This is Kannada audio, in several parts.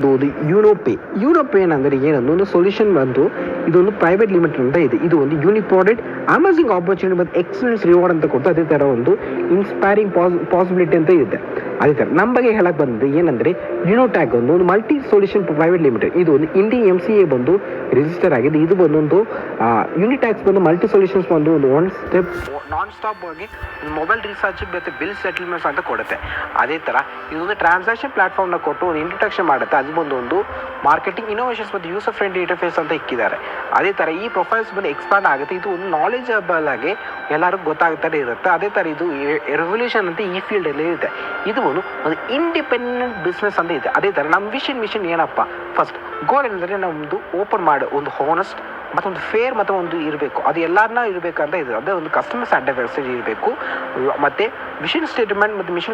ಇದು ಯೂನೋಪೇ ಏನಂದರೆ ಏನಂದ್ರೆ ಒಂದು ಸೊಲ್ಯೂಷನ್ ಬಂದು ಇದೊಂದು ಪ್ರೈವೇಟ್ ಲಿಮಿಟೆಡ್ ಅಂತ ಇದೆ. ಇದು ಒಂದು ಯೂನಿಪ್ರಾಡೆಡ್ ಅಮೇಸಿಂಗ್ ಆಪರ್ಚುನಿಟಿ ಮತ್ತು ಎಕ್ಸಲೆನ್ಸ್ ರಿವಾರ್ಡ್ ಅಂತ ಕೊಟ್ಟು ಅದೇ ಥರ ಒಂದು ಇನ್ಸ್ಪೈರಿಂಗ್ ಪಾಸಿಬಿಲಿಟಿ ಅಂತ ಇದೆ. ಅದೇ ಥರ ನಮ್ಮ ಬಗ್ಗೆ ಹೇಳಕ್ಕೆ ಬಂದಿದೆ ಏನಂದರೆ ಯುನೋಟ್ಯಾಗ್ ಒಂದು ಮಲ್ಟಿ ಸೊಲ್ಯೂಷನ್ ಪ್ರೈವೇಟ್ ಲಿಮಿಟೆಡ್. ಇದು ಒಂದು ಇಂಡಿಯನ್ MCA ಬಂದು ರಿಜಿಸ್ಟರ್ ಆಗಿದೆ. ಇದು ಬಂದೊಂದು ಯೂನಿಟ್ಯಾಕ್ಸ್ ಬಂದು ಮಲ್ಟಿ ಸೊಲ್ಯೂಷನ್ಸ್ ಬಂದು ಒಂದು ಒನ್ ಸ್ಟೆಪ್ ನಾನ್ ಸ್ಟಾಪ್ ಆಗಿ ಮೊಬೈಲ್ ರೀಚಾರ್ಜ್ ಮತ್ತು ಬಿಲ್ ಸೆಟಲ್ಮೆಂಟ್ಸ್ ಅಂತ ಕೊಡುತ್ತೆ. ಅದೇ ಥರ ಇದೊಂದು ಟ್ರಾನ್ಸಾಕ್ಷನ್ ಪ್ಲಾಟ್ಫಾರ್ಮ್ನ ಕೊಟ್ಟು ಒಂದು ಇಂಟ್ರೊಡಕ್ಷನ್ ಮಾಡುತ್ತೆ. ಅದು ಬಂದು ಒಂದು ಮಾರ್ಕೆಟಿಂಗ್ ಇನೋವೇಷನ್ಸ್ ಮತ್ತು ಯೂಸರ್ ಫ್ರೆಂಡ್ಲಿ ಇಂಟರ್ಫೇಸ್ ಅಂತ ಇಕ್ಕಿದ್ದಾರೆ. ಅದೇ ಥರ ಈ ಪ್ರೊಫೈಲ್ಸ್ ಬಂದು ಎಕ್ಸ್ಪಾಂಡ್ ಆಗುತ್ತೆ. ಇದು ಒಂದು ನಾಲೆಜಬಲ್ ಆಗಿ ಎಲ್ಲರಿಗೂ ಗೊತ್ತಾಗ್ತಾನೆ ಇರುತ್ತೆ. ಅದೇ ಥರ ಇದು ರೆವಲ್ಯೂಷನ್ ಅಂತ ಈ ಫೀಲ್ಡಲ್ಲಿ ಇದೆ. ಇದು ಒಂದು ಇಂಡಿಪೆಂಡೆಂಟ್ ಬಿಸ್ನೆಸ್ ಅಂತ ಇದೆ. ಅದೇ ಥರ ನಮ್ಮ ಮಿಷನ್ ಏನಪ್ಪ, ಫಸ್ಟ್ ಗೋಲ್ ಏನಂದರೆ ನಮ್ಮದು ಓಪನ್ ಮಾಡಿ ಒಂದು ಹಾನೆಸ್ಟ್ ಮತ್ತೊಂದು ಫೇರ್ ಮತ್ತು ಒಂದು ಇರಬೇಕು. ಅದು ಎಲ್ಲರನ್ನ ಇರಬೇಕಂತ ಇದೆ. ಅದೇ ಒಂದು ಕಸ್ಟಮರ್ ಸ್ಯಾಟಿಸ್ಫ್ಯಾಕ್ಷನ್ ಇರಬೇಕು. ಮತ್ತು ಮಿಷನ್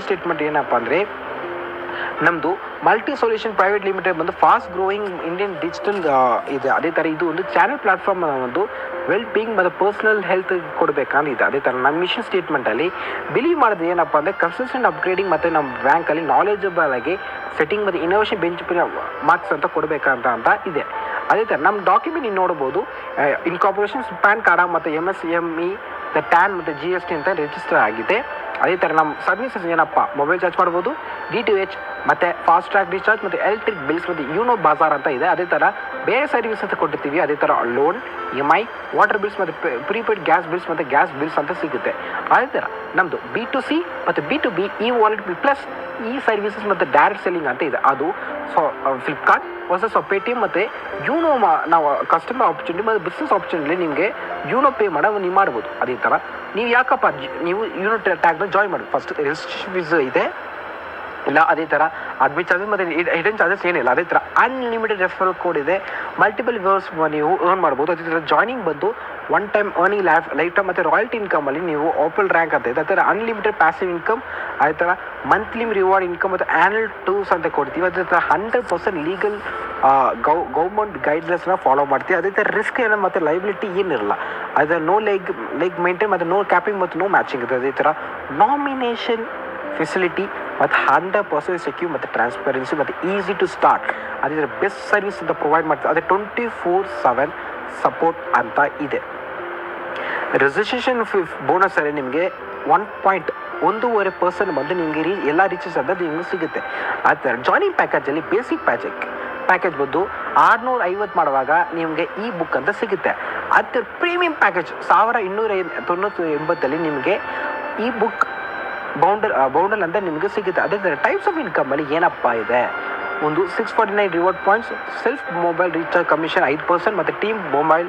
ಸ್ಟೇಟ್ಮೆಂಟ್ ಏನಪ್ಪ ಅಂದರೆ ನಮ್ಮದು ಮಲ್ಟಿ ಸೊಲ್ಯೂಷನ್ ಪ್ರೈವೇಟ್ ಲಿಮಿಟೆಡ್ ಬಂದು ಫಾಸ್ಟ್ ಗ್ರೋಯಿಂಗ್ ಇಂಡಿಯನ್ ಡಿಜಿಟಲ್ ಇದೆ. ಅದೇ ಥರ ಇದು ಒಂದು ಚಾನಲ್ ಪ್ಲಾಟ್ಫಾರ್ಮ್ ಒಂದು ವೆಲ್ ಬೀಯಿಂಗ್ ಮತ್ತು ಪರ್ಸನಲ್ ಹೆಲ್ತ್ ಕೊಡಬೇಕಂತ ಇದೆ. ಅದೇ ಥರ ನಮ್ಮ ಮಿಷನ್ ಸ್ಟೇಟ್ಮೆಂಟಲ್ಲಿ ಬಿಲೀವ್ ಮಾಡೋದು ಏನಪ್ಪ ಅಂದರೆ ಕನ್ಸಿಸ್ಟೆಂಟ್ ಅಪ್ಗ್ರೇಡಿಂಗ್ ಮತ್ತು ನಮ್ಮ ಬ್ಯಾಂಕಲ್ಲಿ ನಾಲೆಜಬಲ್ ಆಗಿ ಸೆಟ್ಟಿಂಗ್ ಮತ್ತು ಇನೋವೇಷನ್ ಬೆಂಚ್ ಮಾರ್ಕ್ಸ್ ಅಂತ ಕೊಡಬೇಕಂತ ಇದೆ. ಅದೇ ಥರ ನಮ್ಮ ಡಾಕ್ಯುಮೆಂಟ್ ನೀವು ನೋಡ್ಬೋದು. ಇನ್ಕಾರ್ಪೊರೇಷನ್ಸ್ ಪ್ಯಾನ್ ಕಾರ್ಡ್ ಮತ್ತು MSME TAN ಮತ್ತು GST ಅಂತ ರಿಜಿಸ್ಟರ್ ಆಗಿದೆ. ಅದೇ ಥರ ನಮ್ಮ ಸರ್ವಿಸಸ್ ಏನಪ್ಪ, ಮೊಬೈಲ್ ಚಾರ್ಜ್ ಮಾಡ್ಬೋದು, DTH ಮತ್ತು ಫಾಸ್ಟ್ ಟ್ರ್ಯಾಕ್ ರಿಚಾರ್ಜ್ ಮತ್ತು ಎಲೆಕ್ಟ್ರಿಕ್ ಬಿಲ್ಸ್ ಮತ್ತು ಯೂನೋ ಬಾಜಾರ್ ಅಂತ ಇದೆ. ಅದೇ ಥರ ಬೇರೆ ಸರ್ವಿಸ್ ಅಂತ ಕೊಟ್ಟಿರ್ತೀವಿ. ಅದೇ ಥರ ಲೋನ್, EMI, ವಾಟರ್ ಬಿಲ್ಸ್ ಮತ್ತು ಪ್ರೀಪೇಯ್ಡ್ ಗ್ಯಾಸ್ ಬಿಲ್ಸ್ ಮತ್ತು ಗ್ಯಾಸ್ ಬಿಲ್ಸ್ ಅಂತ ಸಿಗುತ್ತೆ. ಅದೇ ಥರ ನಮ್ಮದು B2C ಮತ್ತು B2B ಈ ವಾಲೆಟ್ ಪ್ಲಸ್ ಈ ಸರ್ವಿಸಸ್ ಮತ್ತು ಡೈರೆಕ್ಟ್ ಸೆಲ್ಲಿಂಗ್ ಅಂತ ಇದೆ. ಅದು ಫ್ಲಿಪ್ಕಾರ್ಟ್ ಹೊಸ ಪೇಟಿಎಮ್ ಮತ್ತು ಯೂನೋ ನಾವು ಕಸ್ಟಮರ್ ಆಪರ್ಚುನಿಟಿ ಮತ್ತು ಬಿಸ್ನೆಸ್ ಆಪರ್ಚುನಿಟಿ ನಿಮಗೆ ಯೂನೋ ಪೇ ನೀವು ಮಾಡ್ಬೋದು. ಅದೇ ಥರ ನೀವು ಯಾಕಪ್ಪ ನೀವು ಯೂನೋ ಟ್ಯಾಗ್ನ ಜಾಯ್ನ್ ಮಾಡಿ, ಫಸ್ಟ್ ರಿಜಿಸ್ಟ್ರೇಷನ್ ಫೀಸ್ ಇದೆ ಇಲ್ಲ. ಅದೇ ಥರ ಅಡ್ಮಿಟ್ ಚಾರ್ಜಸ್ ಮತ್ತು ಹಿಡನ್ ಚಾರ್ಜಸ್ ಏನಿಲ್ಲ. ಅದೇ ಥರ ಅನ್ಲಿಮಿಟೆಡ್ ರೆಫರಲ್ ಕೋಡ್ ಇದೆ. ಮಲ್ಟಿಪಲ್ ವ್ಯೂರ್ಸ್ ನೀವು ಅರ್ನ್ ಮಾಡ್ಬೋದು. ಅದೇ ಥರ ಜಾಯ್ನಿಂಗ್ ಬಂದು one time earning life time ಮತ್ತು ರಾಯಲ್ಟಿ ಇನ್ಕಮಲ್ಲಿ ನೀವು ಓಪಲ್ ರ್ಯಾಂಕ್ ಅಂತ ಇದೆ. ಅದೇ ಥರ ಅನ್ಲಿಮಿಟೆಡ್ ಪ್ಯಾಸಿವ್ ಇನ್ಕಮ್, ಅದೇ ಥರ ಮಂತ್ಲಿ ರಿವಾರ್ಡ್ ಇನ್ಕಮ್ ಮತ್ತು ಆ್ಯನ್ಯಲ್ ಟೂರ್ಸ್ ಅಂತ ಕೊಡ್ತೀವಿ. ಅದೇ ಥರ 100% ಲೀಗಲ್ ಗೌರ್ಮೆಂಟ್ ಗೈಡ್ಲೈನ್ಸ್ನ ಫಾಲೋ ಮಾಡ್ತೀವಿ. ಅದೇ ಥರ ರಿಸ್ಕ್ ಏನೋ ಮತ್ತು ಲೈಬಿಲಿಟಿ ಏನಿರಲ್ಲ. ಅದೇ ನೋ ಲೆಗ್ ಮೇಂಟೈನ್ ಮತ್ತು ನೋ ಕ್ಯಾಪಿಂಗ್ ಮತ್ತು ನೋ ಮ್ಯಾಚಿಂಗ್ ಇದೆ. ಅದೇ ಥರ ನಾಮಿನೇಷನ್ ಫೆಸಿಲಿಟಿ ಮತ್ತು 100% ಸೆಕ್ಯೂರ್ ಮತ್ತು ಟ್ರಾನ್ಸ್ಪರೆನ್ಸಿ ಮತ್ತು ಈಸಿ ಟು ಸ್ಟಾರ್ಟ್. ಅದೇ ಬೆಸ್ಟ್ ಸರ್ವಿಸ್ ಅಂತ ಪ್ರೊವೈಡ್ ಮಾಡ್ತೀವಿ. ಅದೇ 24/7 ಸಪೋರ್ಟ್ ಅಂತ ಇದೆ. ರಿಜಿಸ್ಟ್ರೇಷನ್ ಬೋನಸಲ್ಲಿ ನಿಮಗೆ 1.1% ಬಂದು ನಿಮಗೆ ಎಲ್ಲ ರೀಚಸ್ ಅಂತ ನಿಮಗೆ ಸಿಗುತ್ತೆ. ಅದೇ ಥರ ಜಾಯ್ನಿಂಗ್ ಪ್ಯಾಕೇಜಲ್ಲಿ ಬೇಸಿಕ್ ಪ್ಯಾಕೇಜ್ ಬಂದು 650 ಮಾಡುವಾಗ ನಿಮಗೆ ಈ ಬುಕ್ ಅಂತ ಸಿಗುತ್ತೆ. ಅದೇ ಪ್ರೀಮಿಯಂ ಪ್ಯಾಕೇಜ್ 1290 ನಿಮಗೆ ಈ ಬುಕ್ ಬೌಂಡಲ್ ಅಂತ ನಿಮಗೆ ಸಿಗುತ್ತೆ. ಅದೇ ಥರ ಟೈಪ್ಸ್ ಆಫ್ ಇನ್ಕಮಲ್ಲಿ ಏನಪ್ಪ ಇದೆ, ಒಂದು 649 reward points, self mobile recharge commission 5% ಮತ್ತು ಟೀಮ್ ಮೊಬೈಲ್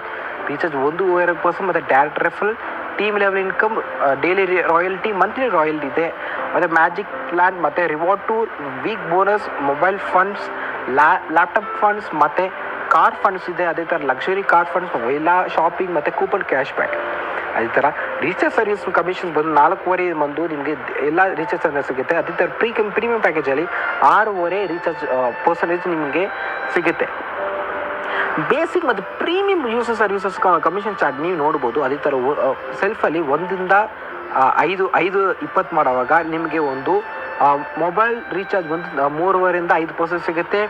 ರೀಚಾರ್ಜ್ 1.5% ಮತ್ತು direct referral, team level income, daily royalty, monthly royalty ಇದೆ. ಮತ್ತು ಮ್ಯಾಜಿಕ್ ಪ್ಲ್ಯಾನ್ ಮತ್ತು reward tour, week bonus, mobile funds, laptop funds ಮತ್ತು ಕಾರ್ ಫಂಡ್ಸ್ ಇದೆ. ಅದೇ ಥರ ಲಕ್ಸುರಿ ಕಾರ್ ಫಂಡ್ಸ್, ಎಲ್ಲ ಶಾಪಿಂಗ್ ಮತ್ತು ಕೂಪನ್ ಕ್ಯಾಶ್ ಬ್ಯಾಕ್. ಅದೇ ಥರ ರೀಚಾರ್ಜ್ ಸರ್ವಿಸ್ ಕಮಿಷನ್ಸ್ ಬಂದು 4.5 ಬಂದು ನಿಮಗೆ ಎಲ್ಲ ರೀಚಾರ್ಜ್ ಅಂತ ಸಿಗುತ್ತೆ. ಅದೇ ಥರ ಪ್ರೀಮಿಯಂ ಪ್ಯಾಕೇಜಲ್ಲಿ 6.5 ರೀಚಾರ್ಜ್ ಪರ್ಸೆಂಟೇಜ್ ನಿಮಗೆ ಸಿಗುತ್ತೆ. ಬೇಸಿಕ್ ಮತ್ತು premium user services commission charge ನೀವು ನೋಡ್ಬೋದು. ಅದೇ ಥರ ಸೆಲ್ಫಲ್ಲಿ 1ರಿಂದ 5 ಮಾಡುವಾಗ ನಿಮಗೆ ಒಂದು ಮೊಬೈಲ್ ರೀಚಾರ್ಜ್ ಬಂದು 3.5ರಿಂದ 5% ಸಿಗುತ್ತೆ.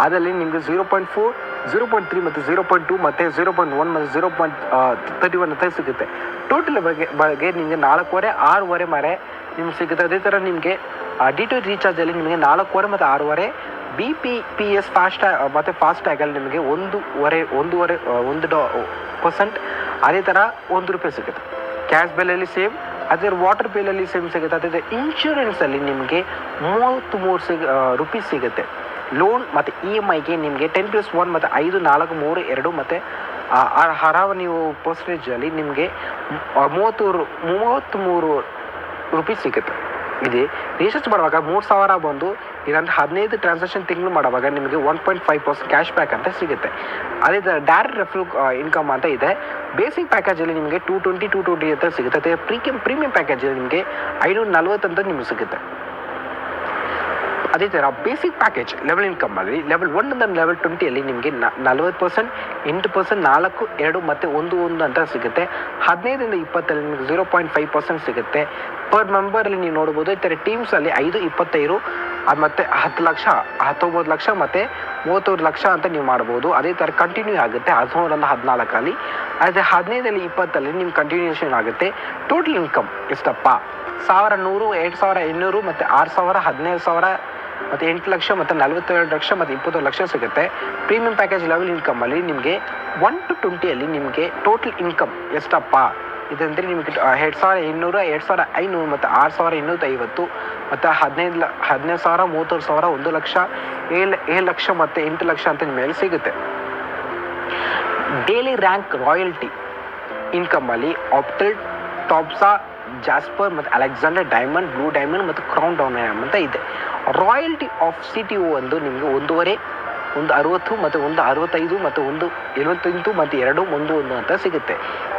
ಅದರಲ್ಲಿ ನಿಮಗೆ 0.4, 0.3 ಮತ್ತು 0.2 ಮತ್ತು 0.1 ಮತ್ತು 0.31 ಅಂತ ಸಿಗುತ್ತೆ. ಟೋಟಲ್ ಬಗ್ಗೆ ನಿಮಗೆ 4.5, 6.5 ನಿಮ್ಗೆ ಸಿಗುತ್ತೆ. ಅದೇ ಥರ ನಿಮಗೆ DTH ರೀಚಾರ್ಜಲ್ಲಿ ನಿಮಗೆ 4.5 ಮತ್ತು 6.5, BPPS ಮತ್ತು ಫಾಸ್ಟ್ಯಾಗಲ್ಲಿ ನಿಮಗೆ 1% ಅದೇ ಥರ ₹1 ಸಿಗುತ್ತೆ. ಕ್ಯಾಶ್ ಬಿಲ್ಲಲ್ಲಿ ಸೇಮ್, ಅದೇ ವಾಟರ್ ಬಿಲ್ಲಲ್ಲಿ ಸೇಮ್ ಸಿಗುತ್ತೆ. ಅದೇ ಇನ್ಶೂರೆನ್ಸಲ್ಲಿ ನಿಮಗೆ ₹33 ಸಿಗುತ್ತೆ. ಲೋನ್ ಮತ್ತು EMIಗೆ ನಿಮಗೆ 10+1 ಮತ್ತು 5, 4, 3, 2 ಮತ್ತು ಹರಾವ ನೀವು ಪರ್ಸೆಂಟೇಜಲ್ಲಿ ನಿಮಗೆ ₹33 ಸಿಗುತ್ತೆ. ಇದೆ ರೀಚಾರ್ಜ್ ಮಾಡುವಾಗ 3,000 ಬಂದು ಇದಂತ 15 ಟ್ರಾನ್ಸಾಕ್ಷನ್ ತಿಂಗಳು ಮಾಡುವಾಗ ನಿಮಗೆ 1.5% ಕ್ಯಾಶ್ ಬ್ಯಾಕ್ ಅಂತ ಸಿಗುತ್ತೆ. ಅದೇ ಥರ ಡೈರೆಕ್ಟ್ ರೆಫರಲ್ ಇನ್ಕಮ್ ಅಂತ ಇದೆ. ಬೇಸಿಕ್ ಪ್ಯಾಕೇಜಲ್ಲಿ ನಿಮಗೆ 220 ಅಂತ ಸಿಗುತ್ತೆ. ಅದೇ ಪ್ರೀಮಿಯಂ ಪ್ಯಾಕೇಜಲ್ಲಿ ನಿಮಗೆ 540 ಅಂತ ನಿಮಗೆ ಸಿಗುತ್ತೆ. ಅದೇ ಥರ ಬೇಸಿಕ್ ಪ್ಯಾಕೇಜ್ ಲೆವೆಲ್ ಇನ್ಕಮಲ್ಲಿ ಲೆವೆಲ್ 1 ಲೆವೆಲ್ 20 ನಿಮಗೆ 40%, 8%, 4, 2 ಮತ್ತು 1 ಅಂತ ಸಿಗುತ್ತೆ. 15ರಿಂದ 20 ನಿಮಗೆ 0.5% ಸಿಗುತ್ತೆ. ಪರ್ ಮೆಂಬರಲ್ಲಿ ನೀವು ನೋಡ್ಬೋದು. ಈ ಥರ ಟೀಮ್ಸಲ್ಲಿ 5, 25 ಮತ್ತು 10 ಲಕ್ಷ, 19 ಲಕ್ಷ ಮತ್ತು 31 ಲಕ್ಷ ಅಂತ ನೀವು ಮಾಡ್ಬೋದು. ಅದೇ ಥರ ಕಂಟಿನ್ಯೂ ಆಗುತ್ತೆ 13ರಿಂದ 14. ಅದೇ 15ರಲ್ಲಿ 20 ನಿಮ್ಗೆ ಕಂಟಿನ್ಯೂಷನ್ ಆಗುತ್ತೆ. ಟೋಟಲ್ ಇನ್ಕಮ್ ಎಷ್ಟಪ್ಪ? 1100, 2800 ಮತ್ತು 6000, 15000 ಮತ್ತು 8 ಲಕ್ಷ ಮತ್ತು 42 ಲಕ್ಷ ಮತ್ತು 20 ಲಕ್ಷ ಸಿಗುತ್ತೆ. ಪ್ರೀಮಿಯಂ ಪ್ಯಾಕೇಜ್ ಲೆವೆಲ್ ಇನ್ಕಮಲ್ಲಿ ನಿಮಗೆ 1 to 20 ನಿಮಗೆ ಟೋಟಲ್ ಇನ್ಕಮ್ ಎಷ್ಟಪ್ಪ? ಇದಂದರೆ ನಿಮಗೆ 2800, 2500 ಮತ್ತು 6250 ಮತ್ತು 15,000, 30,000, 1 ಲಕ್ಷ, 7 ಲಕ್ಷ ಮತ್ತು 8 ಲಕ್ಷ ಅಂತ ನಿಮ್ಮ ಮೇಲೆ ಸಿಗುತ್ತೆ. ಡೈಲಿ ರ್ಯಾಂಕ್ ರಾಯಲ್ಟಿ ಇನ್ಕಮಲ್ಲಿ ಆಪ್ಟಲ್, ಟಾಪ್ಸಾ, ಜಾಸ್ಪರ್ ಮತ್ತು ಅಲೆಕ್ಸಾಂಡರ್, ಡೈಮಂಡ್, ಬ್ಲೂ ಡೈಮಂಡ್ ಮತ್ತು ಕ್ರೌನ್ ಡೈಮಂಡ್ ಅಂತ ಇದೆ. ರಾಯಲ್ಟಿ ಆಫ್ CTO ಒಂದು ನಿಮಗೆ 1.5, 1.60 ಮತ್ತು 1.65 ಮತ್ತು 1.78 ಮತ್ತು 2.11 ಅಂತ ಸಿಗುತ್ತೆ.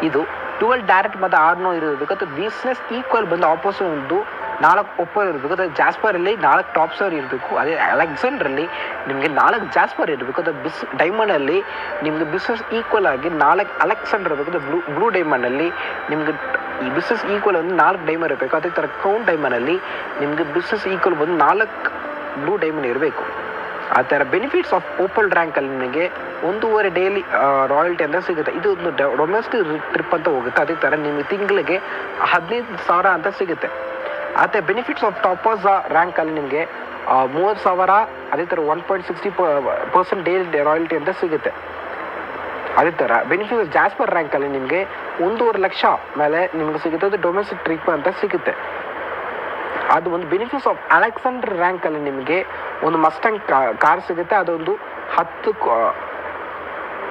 ಇದು 12 ಡೈರೆಕ್ಟ್ ಮತ್ತು 6 ಇರಬೇಕು. ಅಥವಾ ಬಿಸ್ನೆಸ್ ಈಕ್ವಲ್ ಬಂದು ಆಪೋಸಿಟ್ ಒಂದು 4 ಒಪ್ಪರ್ ಇರಬೇಕು. ಅದೇ ಜಾಸ್ಪರಲ್ಲಿ 4 ಟಾಪ್ಸರ್ ಇರಬೇಕು. ಅದೇ ಅಲೆಕ್ಸಾಂಡ್ರಲ್ಲಿ ನಿಮಗೆ 4 ಜಾಸ್ಪರ್ ಇರಬೇಕು. ಅದು ಡೈಮಂಡಲ್ಲಿ ನಿಮಗೆ ಬಿಸ್ನೆಸ್ ಈಕ್ವಲ್ ಆಗಿ 4 ಅಲೆಕ್ಸಾಂಡರ್ ಇರಬೇಕು. ಅದು ಬ್ಲೂ ಡೈಮಂಡಲ್ಲಿ ನಿಮಗೆ ಈ ಬಿಸ್ನೆಸ್ ಈಕ್ವಲ್ ಒಂದು 4 ಡೈಮಂಡ್ ಇರಬೇಕು. ಅದೇ ಥರ ಕ್ರೌನ್ ಡೈಮಂಡಲ್ಲಿ ನಿಮಗೆ ಬಿಸ್ನೆಸ್ ಈಕ್ವಲ್ ಬಂದು 4 ಬ್ಲೂ ಡೈಮಂಡ್ ಇರಬೇಕು. ಆ ಥರ ಬೆನಿಫಿಟ್ಸ್ ಆಫ್ ಓಪಲ್ ರ್ಯಾಂಕಲ್ಲಿ ನಿಮಗೆ 1.5 ಡೈಲಿ ರಾಯಲ್ಟಿ ಅಂತ ಸಿಗುತ್ತೆ. ಇದು ಒಂದು ಡೊಮೆಸ್ಟಿಕ್ ಟ್ರಿಪ್ ಅಂತ ಹೋಗುತ್ತೆ. ಅದೇ ಥರ ನಿಮಗೆ ತಿಂಗಳಿಗೆ 15,000 ಅಂತ ಸಿಗುತ್ತೆ. ಮತ್ತು ಬೆನಿಫಿಟ್ಸ್ ಆಫ್ ಟಾಪರ್ಸ್ ರ್ಯಾಂಕಲ್ಲಿ ನಿಮಗೆ 30,000, ಅದೇ ಥರ 1.60% ಡೈಲಿ ರಾಯಲ್ಟಿ ಅಂತ ಸಿಗುತ್ತೆ. ಅದೇ ಥರ ಬೆನಿಫಿಟ್ಸ್ ಜಾಸ್ಪರ್ ರ್ಯಾಂಕಲ್ಲಿ ನಿಮಗೆ 1.5 ಲಕ್ಷ ಮೇಲೆ ನಿಮಗೆ ಸಿಗುತ್ತೆ. ಅದು ಡೊಮೆಸ್ಟಿಕ್ ಟ್ರಿಪ್ ಅಂತ ಸಿಗುತ್ತೆ. ಅದು ಒಂದು ಬೆನಿಫಿಟ್ಸ್ ಆಫ್ ಅಲೆಕ್ಸಾಂಡರ್ ರ್ಯಾಂಕಲ್ಲಿ ನಿಮಗೆ ಒಂದು ಮಸ್ಟಂಗ್ ಕಾರ್ ಸಿಗುತ್ತೆ. ಅದೊಂದು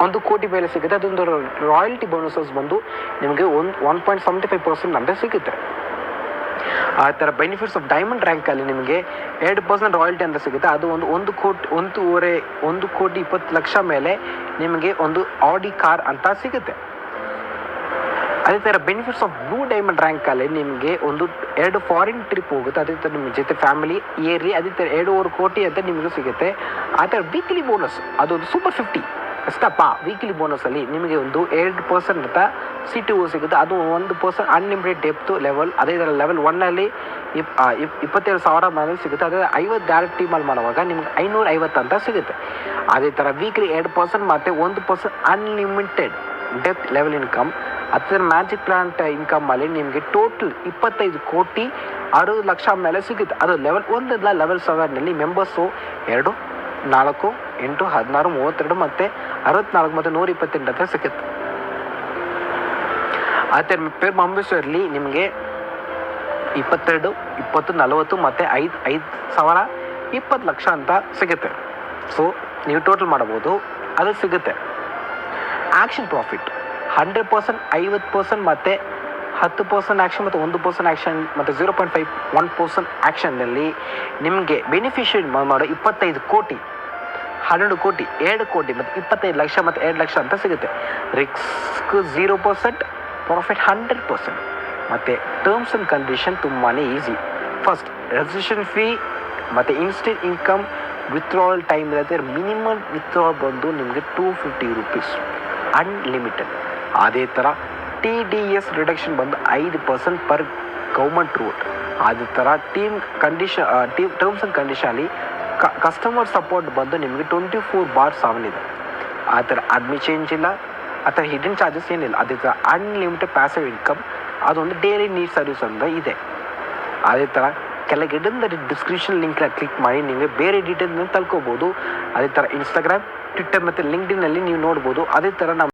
1 ಕೋಟಿ ಮೇಲೆ ಸಿಗುತ್ತೆ. ಅದೊಂದು ರಾಯಲ್ಟಿ ಬೋನಸಸ್ ಬಂದು ನಿಮಗೆ 1.75% ಅಂತ ಸಿಗುತ್ತೆ. ಆ ಥರ ಬೆನಿಫಿಟ್ಸ್ ಆಫ್ ಡೈಮಂಡ್ ರ್ಯಾಂಕಲ್ಲಿ ನಿಮಗೆ 2% ರಾಯಲ್ಟಿ ಅಂತ ಸಿಗುತ್ತೆ. ಅದು ಒಂದು 1 ಕೋಟಿ 20 ಲಕ್ಷ ಮೇಲೆ ನಿಮಗೆ ಒಂದು ಆಡಿ ಕಾರ್ ಅಂತ ಸಿಗುತ್ತೆ. ಅದೇ ಥರ ಬೆನಿಫಿಟ್ಸ್ ಆಫ್ ಬ್ಲೂ ಡೈಮಂಡ್ ರ್ಯಾಂಕಲ್ಲಿ ನಿಮಗೆ 2 ಫಾರಿನ್ ಟ್ರಿಪ್ ಹೋಗುತ್ತೆ. ಅದೇ ಥರ ನಿಮ್ಮ ಜೊತೆ ಫ್ಯಾಮಿಲಿ ಇಯರ್ಲಿ ಅದೇ ಥರ 2.5 ಕೋಟಿ ಅಂತ ನಿಮಗೆ ಸಿಗುತ್ತೆ. ಆ ಥರ ವೀಕ್ಲಿ ಬೋನಸ್ ಅದೊಂದು ಸೂಪರ್ 50 ಅಷ್ಟಪ್ಪ. ವೀಕ್ಲಿ ಬೋನಸಲ್ಲಿ ನಿಮಗೆ ಒಂದು 2% ಅಂತ CTO ಸಿಗುತ್ತೆ. ಅದು 1% ಅನ್ಲಿಮಿಟೆಡ್ ಡೆಪ್ತ್ ಲೆವೆಲ್. ಅದೇ ಥರ ಲೆವೆಲ್ 1ನಲ್ಲಿ 27,000 ಮೇಲೆ ಸಿಗುತ್ತೆ. ಅದೇ 50 ಡೈರೆಕ್ಟ್ ಟೀಮಲ್ಲಿ ಮಾಡುವಾಗ ನಿಮ್ಗೆ 550 ಅಂತ ಸಿಗುತ್ತೆ. ಅದೇ ಥರ ವೀಕ್ಲಿ 2% ಮತ್ತು 1% ಅನ್ಲಿಮಿಟೆಡ್ ಡೆಪ್ತ್ ಲೆವೆಲ್ ಇನ್ಕಮ್. ಅದರ ಮ್ಯಾಜಿಕ್ ಪ್ಲಾಂಟ್ ಇನ್ಕಮಲ್ಲಿ ನಿಮಗೆ ಟೋಟಲ್ 25 ಕೋಟಿ 60 ಲಕ್ಷ ಮೇಲೆ ಸಿಗುತ್ತೆ. ಅದು ಲೆವೆಲ್ 1 ಲೆವೆಲ್ 7ನಲ್ಲಿ ಮೆಂಬರ್ಸು 2, 4, 8, 16, 32 ಮತ್ತು 64 ಮತ್ತು 128 ಅಂತ ಸಿಗುತ್ತೆ. ಅದೇ ಪೇರ್ ಮೆಂಬರ್ಸಲ್ಲಿ ನಿಮಗೆ 22, 20, 40 ಮತ್ತು 5,000, 20 ಲಕ್ಷ ಅಂತ ಸಿಗುತ್ತೆ. ಸೊ ನೀವು ಟೋಟಲ್ ಮಾಡಬಹುದು, ಅದು ಸಿಗುತ್ತೆ. ಆ್ಯಕ್ಷನ್ ಪ್ರಾಫಿಟ್ 100%, 50% ಮತ್ತು 10% ಆ್ಯಕ್ಷನ್ ಮತ್ತು 1% ಆ್ಯಕ್ಷನ್ ಮತ್ತು 0.51% ಆ್ಯಕ್ಷನ್ನಲ್ಲಿ ನಿಮಗೆ ಬೆನಿಫಿಷಿಯರಿ ಮಾಡೋ 25 ಕೋಟಿ, 12 ಕೋಟಿ, 2 ಕೋಟಿ ಮತ್ತು 25 ಲಕ್ಷ ಮತ್ತು 2 ಲಕ್ಷ ಅಂತ ಸಿಗುತ್ತೆ. Risk 0%, profit 100%. ಮತ್ತು ಟರ್ಮ್ಸ್ ಆ್ಯಂಡ್ ಕಂಡೀಷನ್ ತುಂಬಾ ಈಸಿ. ಫಸ್ಟ್ ರಿಜಿಸ್ಟ್ರೇಷನ್ ಫೀ ಮತ್ತು ಇನ್ಸ್ಟೆಂಟ್ ಇನ್ಕಮ್ ವಿತ್ಡ್ರಾವಲ್ ಟೈಮ್ ಇರುತ್ತೆ. ಮಿನಿಮಮ್ ವಿತ್ಡ್ರಾವಲ್ ಬಂದು ನಿಮಗೆ 250 ರೂಪೀಸ್ ಅನ್ಲಿಮಿಟೆಡ್. ಅದೇ ಥರ TDS ರಿಡಕ್ಷನ್ ಬಂದು 5% ಪರ್ ಗೌರ್ಮೆಂಟ್ ರೂಟ್. ಅದೇ ಥರ ಟರ್ಮ್ಸ್ ಆ್ಯಂಡ್ ಕಂಡೀಷನಲ್ಲಿ ಕಸ್ಟಮರ್ ಸಪೋರ್ಟ್ ಬಂದು ನಿಮಗೆ 24/7 ಇದೆ. ಆ ಥರ ಅಡ್ಮಿ ಚೇಂಜ್ ಇಲ್ಲ, ಆ ಥರ ಹಿಡನ್ ಚಾರ್ಜಸ್ ಏನಿಲ್ಲ. ಅದೇ ಥರ ಅನ್ಲಿಮಿಟೆಡ್ ಪ್ಯಾಸಿವ್ ಇನ್ಕಮ್, ಅದೊಂದು ಡೈಲಿ ನೀಡ್ ಸರ್ವಿಸ್ ಅಂತ ಇದೆ. ಅದೇ ಥರ ಕೆಳಗಿಡಿಂದ ಡಿಸ್ಕ್ರಿಪ್ಷನ್ ಲಿಂಕ್ನ ಕ್ಲಿಕ್ ಮಾಡಿ ನಿಮಗೆ ಬೇರೆ ಡೀಟೇಲ್ನ ತಲ್ಕೋಬೋದು. ಅದೇ ಥರ ಇನ್ಸ್ಟಾಗ್ರಾಮ್, ಟ್ವಿಟ್ಟರ್ ಮತ್ತು ಲಿಂಕ್ಡ್ಇನ್ನಲ್ಲಿ ನೀವು ನೋಡ್ಬೋದು. ಅದೇ ಥರ ನಮ್ಮ